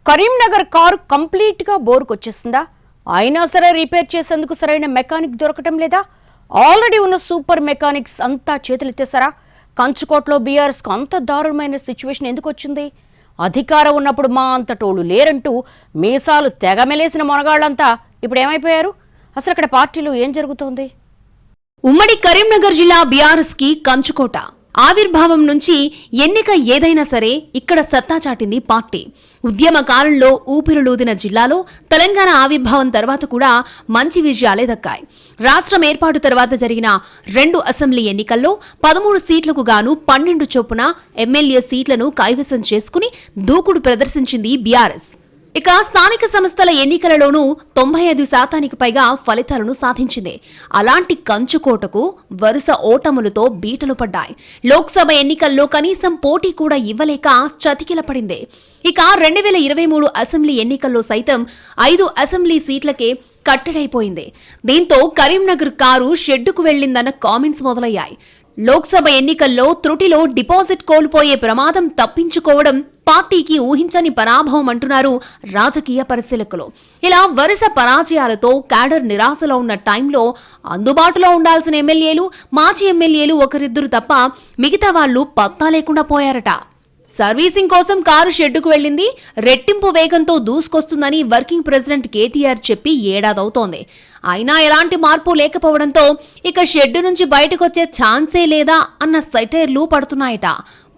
Karimnagar car complete గా బోరుకొచ్చేసిందా? అయినా సరే రిపేర్ చేసేందుకు సరైన మెకానిక్ దొరకటం లేదా? ఆల్రెడీ ఉన్న సూపర్ మెకానిక్స్ అంతా చేతులెత్తేసారా? కంచుకోటలో బీఆర్ఎస్ కు అంత దారుణమైన సిచ్యువేషన్ ఎందుకు వచ్చింది? అధికారం ఉన్నప్పుడు మా అంతటోళ్ళు లేరంటూ మీసాలు తెగమెలేసిన మొనగాళ్లంతా ఇప్పుడు ఏమైపోయారు? అసలు అక్కడ పార్టీలో ఏం జరుగుతోంది? ఉమ్మడి కరీంనగర్ జిల్లా బీఆర్ఎస్ కి కంచుకోట. ఆవిర్భావం నుంచి ఎన్నిక ఏదైనా సరే ఇక్కడ సత్తా చాటింది పార్టీ. ఉద్యమ కాలంలో ఊపిరులూదిన జిల్లాలో తెలంగాణ ఆవిర్భావం తర్వాత కూడా మంచి విజయాలే దక్కాయి. రాష్ట్రం ఏర్పాటు తర్వాత జరిగిన 2 అసెంబ్లీ ఎన్నికల్లో 13 సీట్లకు గాను 12 చొప్పున ఎమ్మెల్యే సీట్లను కైవసం చేసుకుని దూకుడు ప్రదర్శించింది బీఆర్ఎస్. ఇక స్థానిక సంస్థల ఎన్నికలలోనూ 95% పైగా ఫలితాలను సాధించింది. అలాంటి కంచుకోటకు వరుస ఓటములతో బీటలు పడ్డాయి. లోక్సభ ఎన్నికల్లో కనీసం పోటీ కూడా ఇవ్వలేక చతికిలపడింది. ఇక 2023 అసెంబ్లీ ఎన్నికల్లో సైతం 5 అసెంబ్లీ సీట్లకే కట్టడైపోయింది. దీంతో కరీంనగర్ కారు షెడ్డుకు వెళ్లిందన్న కామెంట్స్ మొదలయ్యాయి. లోక్సభ ఎన్నికల్లో త్రుటిలో డిపాజిట్ కోల్పోయే ప్రమాదం తప్పించుకోవడం పార్టీకి ఊహించని పరాభవం అంటున్నారు రాజకీయ పరిశీలకులు. ఇలా వరుస పరాజయాలతో క్యాడర్ నిరాశలో ఉన్న టైంలో అందుబాటులో ఉండాల్సిన ఎమ్మెల్యేలు, మాజీ ఎమ్మెల్యేలు ఒకరిద్దరు తప్ప మిగతా వాళ్లు పత్తా లేకుండా పోయారట. సర్వీసింగ్ కోసం కారు షెడ్డుకు వెళ్లింది. రెట్టింపు వేగంతో దూసుకొస్తుందని వర్కింగ్ ప్రెసిడెంట్ కేటీఆర్ చెప్పి ఏడాదవుతోంది. అయినా ఎలాంటి మార్పు లేకపోవడంతో ఇక షెడ్డు నుంచి బయటకొచ్చే ఛాన్సే లేదా అన్న సెటైర్లు పడుతున్నాయట.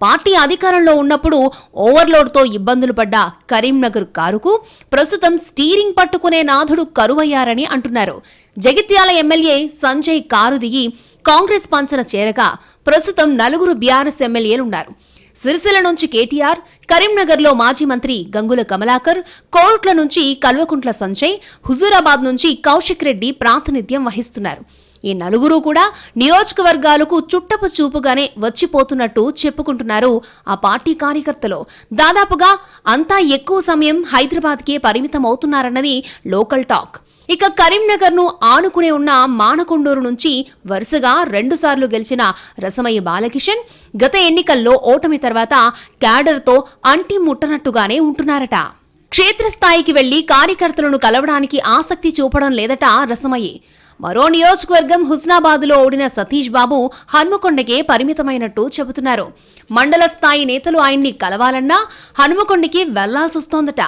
పార్టీ అధికారంలో ఉన్నప్పుడు ఓవర్లోడ్తో ఇబ్బందులు పడ్డ కరీంనగర్ కారుకు ప్రస్తుతం స్టీరింగ్ పట్టుకునే నాథుడు కరువయ్యారని అంటున్నారు. జగిత్యాల ఎమ్మెల్యే సంజయ్ కారు దిగి కాంగ్రెస్ పంచన చేరగా ప్రస్తుతం 4 బీఆర్ఎస్ ఎమ్మెల్యేలున్నారు. సిరిసిల్ల నుంచి కేటీఆర్, కరీంనగర్లో మాజీ మంత్రి గంగుల కమలాకర్, కోరుట్ల నుంచి కల్వకుంట్ల సంజయ్, హుజూరాబాద్ నుంచి కౌశిక్ రెడ్డి ప్రాతినిధ్యం వహిస్తున్నారు. ఈ 4 కూడా నియోజకవర్గాలకు చుట్టపు చూపుగానే వచ్చిపోతున్నట్టు చెప్పుకుంటున్నారు ఆ పార్టీ కార్యకర్తలు. దాదాపుగా అంతా ఎక్కువ సమయం హైదరాబాద్కే పరిమితమవుతున్నారన్నది లోకల్ టాక్. ఇక కరీంనగర్ ను ఆనుకునే ఉన్న మానకొండూరు నుంచి వరుసగా 2 సార్లు గెలిచిన రసమయ్య బాలకిషన్ గత ఎన్నికల్లో ఓటమి తర్వాత క్యాడర్తో అంటి ముట్టనట్టుగానే ఉంటున్నారట. క్షేత్రస్థాయికి వెళ్లి కార్యకర్తలను కలవడానికి ఆసక్తి చూపడం లేదట రసమయ్య. మరో నియోజకవర్గం హుస్నాబాద్లో ఓడిన సతీష్ బాబు హన్మకొండకే పరిమితమైనట్టు చెబుతున్నారు. మండల స్థాయి నేతలు ఆయన్ని కలవాలన్నా హన్మకొండకి వెళ్లాల్సొస్తోందట.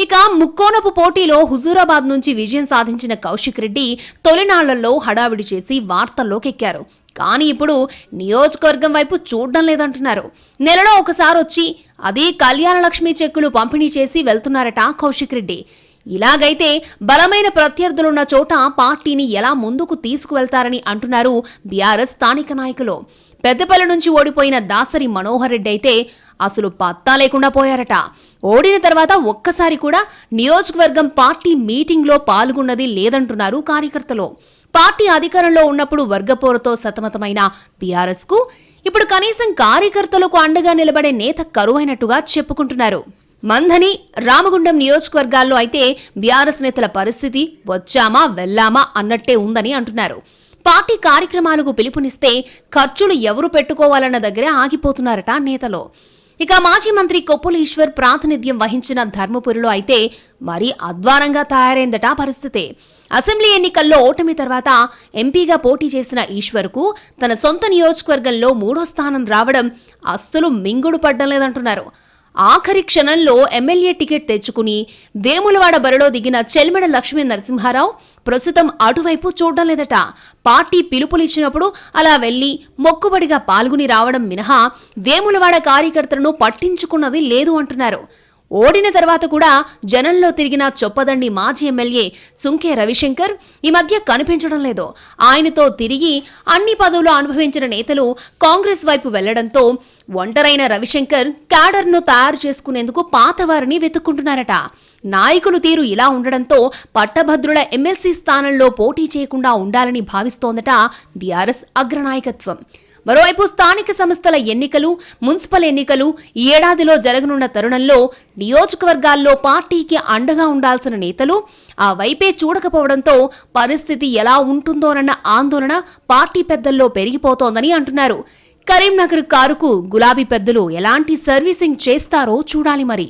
ఇక ముక్కోనపు పోటీలో హుజూరాబాద్ నుంచి విజయం సాధించిన కౌశిక్ రెడ్డి తొలినాళ్లలో హడావిడి చేసి వార్తల్లోకెక్కారు. కానీ ఇప్పుడు నియోజకవర్గం వైపు చూడడం లేదంటున్నారు. నెలలో ఒకసారి వచ్చి అదే కళ్యాణ లక్ష్మి చెక్కులు పంపిణీ చేసి వెళ్తున్నారట కౌశిక్ రెడ్డి. ఇలాగైతే బలమైన ప్రత్యర్థులున్న చోట పార్టీని ఎలా ముందుకు తీసుకువెళ్తారని అంటున్నారు బీఆర్ఎస్ స్థానిక నాయకులు. పెద్దపల్లి నుంచి ఓడిపోయిన దాసరి మనోహర్ రెడ్డి అయితే అసలు పత్తా లేకుండా పోయారట. ఓడిన తర్వాత ఒక్కసారి కూడా నియోజకవర్గం పార్టీ మీటింగ్లో పాల్గొన్నది లేదంటున్నారు కార్యకర్తలు. పార్టీ అధికారంలో ఉన్నప్పుడు వర్గపోరుతో సతమతమైన బీఆర్ఎస్ కు ఇప్పుడు కనీసం కార్యకర్తలకు అండగా నిలబడే నేత కరువైనట్టుగా చెప్పుకుంటున్నారు. మంథని, రామగుండం నియోజకవర్గాల్లో అయితే బీఆర్ఎస్ నేతల పరిస్థితి వచ్చామా వెళ్లామా అన్నట్టే ఉందని అంటున్నారు. పార్టీ కార్యక్రమాలకు పిలుపునిస్తే ఖర్చులు ఎవరు పెట్టుకోవాలన్న దగ్గరే ఆగిపోతున్నారట నేతలు. ఇక మాజీ మంత్రి కొప్పుల ఈశ్వర్ ప్రాతినిధ్యం వహించిన ధర్మపురిలో అయితే మరీ అధ్వానంగా తయారైందట పరిస్థితి. అసెంబ్లీ ఎన్నికల్లో ఓటమి తర్వాత ఎంపీగా పోటీ చేసిన ఈశ్వర్కు తన సొంత నియోజకవర్గంలో 3వ స్థానం రావడం అస్సలు మింగుడు పడ్డం లేదంటున్నారు. ఆఖరి క్షణంలో ఎమ్మెల్యే టికెట్ తెచ్చుకుని వేములవాడ బరిలో దిగిన చెల్మెడ లక్ష్మీ నరసింహారావు ప్రస్తుతం అటువైపు చూడడం లేదట. పార్టీ పిలుపునిచ్చినప్పుడు అలా వెళ్లి మొక్కుబడిగా పాల్గొని రావడం మినహా వేములవాడ కార్యకర్తలను పట్టించుకున్నది లేదు అంటున్నారు. ఓడిన తర్వాత కూడా జనంలో తిరిగిన చొప్పదండి మాజీ ఎమ్మెల్యే సుంకే రవిశంకర్ ఈ మధ్య కనిపించడం లేదు. ఆయనతో తిరిగి అన్ని పదవులు అనుభవించిన నేతలు కాంగ్రెస్ వైపు వెళ్లడంతో ఒంటరైన రవిశంకర్ క్యాడర్ను తయారు చేసుకునేందుకు పాతవారిని వెతుక్కుంటున్నారట. నాయకులు తీరు ఇలా ఉండడంతో పట్టభద్రుల ఎమ్మెల్సీ స్థానంలో పోటీ చేయకుండా ఉండాలని భావిస్తోందట బీఆర్ఎస్ అగ్రనాయకత్వం. మరోవైపు స్థానిక సంస్థల ఎన్నికలు, మున్సిపల్ ఎన్నికలు ఈ ఏడాదిలో జరగనున్న తరుణంలో నియోజకవర్గాల్లో పార్టీకి అండగా ఉండాల్సిన నేతలు ఆ వైపే చూడకపోవడంతో పరిస్థితి ఎలా ఉంటుందోనన్న ఆందోళన పార్టీ పెద్దల్లో పెరిగిపోతోందని అంటున్నారు. కరీంనగర్ కారుకు గులాబీ పెద్దలు ఎలాంటి సర్వీసింగ్ చేస్తారో చూడాలి మరి.